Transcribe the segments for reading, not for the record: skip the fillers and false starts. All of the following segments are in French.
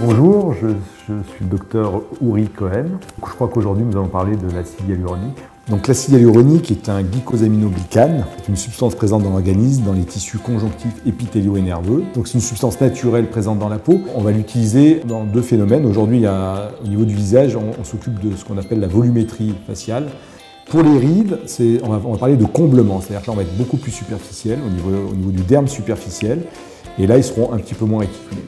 Bonjour, je suis le docteur Uri Cohen. Je crois qu'aujourd'hui nous allons parler de l'acide hyaluronique. Donc l'acide hyaluronique est un glycosaminoglycane, c'est une substance présente dans l'organisme, dans les tissus conjonctifs, épithéliaux et nerveux. Donc c'est une substance naturelle présente dans la peau. On va l'utiliser dans deux phénomènes. Aujourd'hui, au niveau du visage, on s'occupe de ce qu'on appelle la volumétrie faciale. Pour les rides, on va parler de comblement, c'est-à-dire que là on va être beaucoup plus superficiel au niveau du derme superficiel, et là ils seront un petit peu moins réticulés.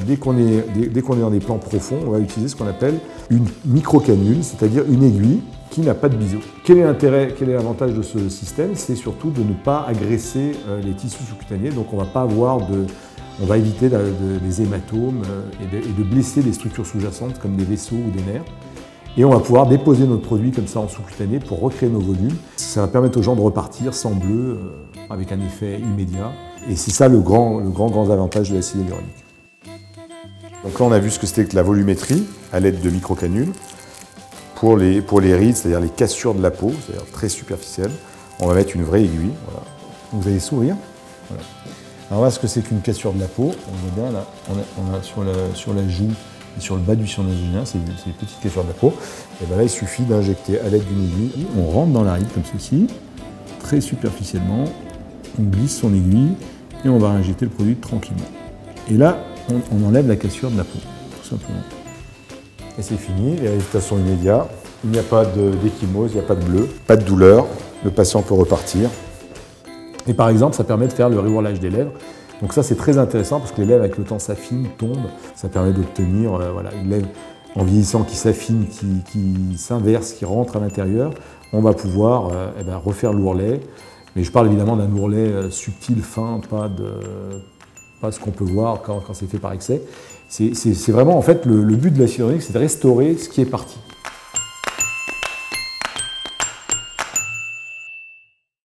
Dès qu'on est dans des plans profonds, on va utiliser ce qu'on appelle une microcanule, c'est-à-dire une aiguille qui n'a pas de biseau. Quel est l'avantage de ce système? C'est surtout de ne pas agresser les tissus sous-cutanés, donc on va éviter des hématomes et de blesser des structures sous-jacentes comme des vaisseaux ou des nerfs. Et on va pouvoir déposer notre produit comme ça en sous-cutané pour recréer nos volumes. Ça va permettre aux gens de repartir sans bleu, avec un effet immédiat. Et c'est ça le grand avantage de l'acide hyaluronique. Donc là, on a vu ce que c'était que la volumétrie à l'aide de microcanules. Pour les rides, c'est-à-dire les cassures de la peau, c'est-à-dire très superficielles, on va mettre une vraie aiguille. Voilà. Vous allez sourire. Voilà. Alors voilà ce que c'est qu'une cassure de la peau. On voit bien là, on a sur la joue et sur le bas du sillon nasogénien, c'est des petites cassures de la peau. Et bien là, il suffit d'injecter à l'aide d'une aiguille. On rentre dans la ride comme ceci, très superficiellement. On glisse son aiguille et on va injecter le produit tranquillement. Et là, on enlève la cassure de la peau, tout simplement. Et c'est fini, les résultats sont immédiats. Il n'y a pas d'échymose, il n'y a pas de bleu, pas de douleur. Le patient peut repartir. Et par exemple, ça permet de faire le réourlage des lèvres. Donc ça, c'est très intéressant parce que les lèvres, avec le temps, s'affinent, tombent. Ça permet d'obtenir une lèvre en vieillissant qui s'affine, qui s'inverse, qui rentre à l'intérieur. On va pouvoir refaire l'ourlet. Mais je parle évidemment d'un ourlet subtil, fin, pas ce qu'on peut voir quand c'est fait par excès. C'est vraiment, en fait, le but de l'acide hyaluronique, c'est de restaurer ce qui est parti.